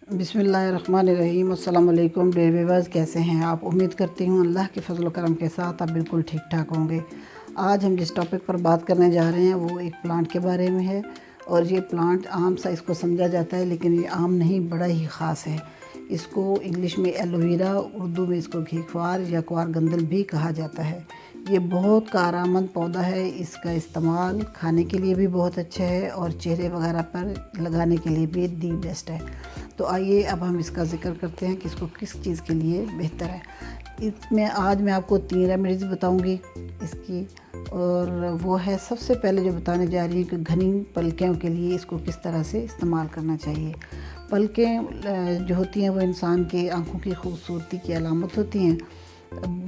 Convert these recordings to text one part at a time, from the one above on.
बिस्मिल्लाहिर्रहमानिर्रहीम। अस्सलाम वालेकुम व्यूअर्स, कैसे हैं आप? उम्मीद करती हूँ अल्लाह के फजल करम के साथ आप बिल्कुल ठीक ठाक होंगे। आज हम जिस टॉपिक पर बात करने जा रहे हैं वो एक प्लांट के बारे में है। और ये प्लांट आम सा इसको समझा जाता है, लेकिन ये आम नहीं, बड़ा ही ख़ास है। इसको इंग्लिश में एलोवेरा, उर्दू में इसको घीख्वार या क्वार गंदल भी कहा जाता है। ये बहुत कारआमद पौधा है। इसका इस्तेमाल खाने के लिए भी बहुत अच्छा है और चेहरे वगैरह पर लगाने के लिए भी दी बेस्ट है। तो आइए अब हम इसका ज़िक्र करते हैं कि इसको किस चीज़ के लिए बेहतर है। इसमें आज मैं आपको 3 रेमेडीज़ बताऊंगी इसकी। और वो है, सबसे पहले जो बताने जा रही हूँ कि घनी पलकों के लिए इसको किस तरह से इस्तेमाल करना चाहिए। पलकें जो होती हैं वो इंसान के आँखों की खूबसूरती की अलामत होती हैं।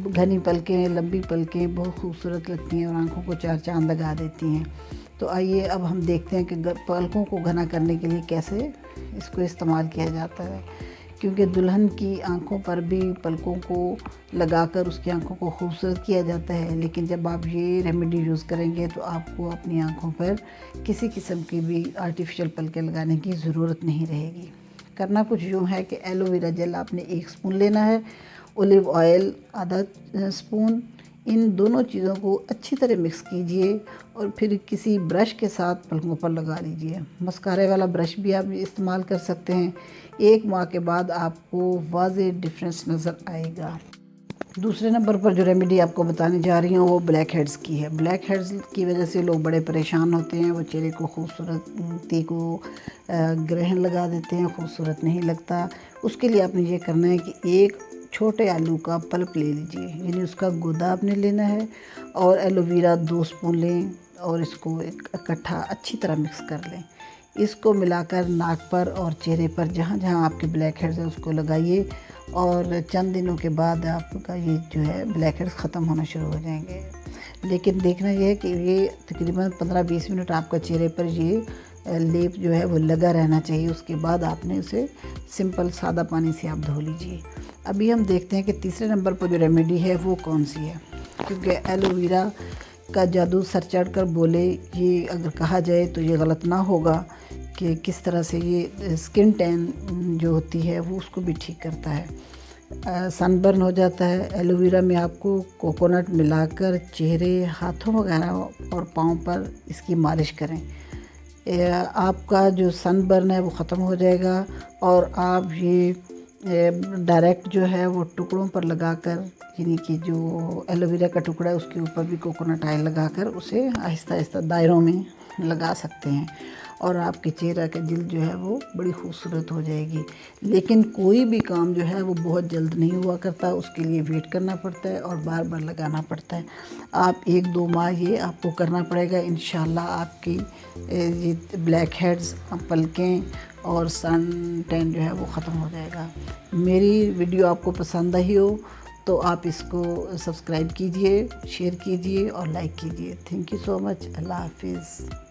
घनी पलकें, लंबी पलकें बहुत खूबसूरत लगती हैं और आँखों को चार चांद लगा देती हैं। तो आइए अब हम देखते हैं कि पलकों को घना करने के लिए कैसे इसको इस्तेमाल किया जाता है। क्योंकि दुल्हन की आंखों पर भी पलकों को लगाकर उसकी आंखों को खूबसूरत किया जाता है, लेकिन जब आप ये रेमेडी यूज़ करेंगे तो आपको अपनी आंखों पर किसी किस्म की भी आर्टिफिशियल पलकें लगाने की ज़रूरत नहीं रहेगी। करना कुछ यूँ है कि एलोवेरा जेल आपने 1 स्पून लेना है, ओलिव ऑयल आधा स्पून। इन दोनों चीज़ों को अच्छी तरह मिक्स कीजिए और फिर किसी ब्रश के साथ पलकों पर लगा लीजिए। मस्कारे वाला ब्रश भी आप इस्तेमाल कर सकते हैं। 1 माह के बाद आपको वाज़े डिफरेंस नज़र आएगा। दूसरे नंबर पर जो रेमेडी आपको बताने जा रही हूँ वो ब्लैक हेड्स की है। ब्लैक हेड्स की वजह से लोग बड़े परेशान होते हैं। वो चेहरे को खूबसूरती को ग्रहण लगा देते हैं, खूबसूरत नहीं लगता। उसके लिए आपने ये करना है कि एक छोटे आलू का पल्प ले लीजिए, यानी उसका गूदा आपने लेना है, और एलोवेरा 2 स्पून लें और इसको इकट्ठा अच्छी तरह मिक्स कर लें। इसको मिलाकर नाक पर और चेहरे पर जहाँ जहाँ आपके ब्लैक हेड्स हैं उसको लगाइए और चंद दिनों के बाद आपका ये जो है ब्लैक हेड्स ख़त्म होना शुरू हो जाएंगे। लेकिन देखना यह है कि ये तकरीबन 15-20 मिनट आपका चेहरे पर ये लेप जो है वो लगा रहना चाहिए। उसके बाद आपने उसे सिंपल सादा पानी से आप धो लीजिए। अभी हम देखते हैं कि तीसरे नंबर पर जो रेमेडी है वो कौन सी है। क्योंकि एलोवेरा का जादू सर चढ़ कर बोले, ये अगर कहा जाए तो ये गलत ना होगा कि किस तरह से ये स्किन टैन जो होती है वो उसको भी ठीक करता है। सनबर्न हो जाता है। एलोवेरा में आपको कोकोनट मिलाकर चेहरे, हाथों वगैरह और पाँव पर इसकी मालिश करें। आपका जो सनबर्न है वो ख़त्म हो जाएगा और आप ये डायरेक्ट जो है वो टुकड़ों पर लगाकर, यानी कि जो एलोवेरा का टुकड़ा है उसके ऊपर भी कोकोनट ऑयल लगाकर उसे आहिस्ता आहिस्ता दायरों में लगा सकते हैं और आपके चेहरे का जिल्द जो है वो बड़ी खूबसूरत हो जाएगी। लेकिन कोई भी काम जो है वो बहुत जल्द नहीं हुआ करता, उसके लिए वेट करना पड़ता है और बार बार लगाना पड़ता है। आप 1-2 माह ये आपको करना पड़ेगा। इंशाल्लाह आपकी ये ब्लैक हेड्स, पलकें और सन टैन जो है वो ख़त्म हो जाएगा। मेरी वीडियो आपको पसंद आई हो तो आप इसको सब्सक्राइब कीजिए, शेयर कीजिए और लाइक कीजिए। Thank you so much. अल्लाह हाफिज़।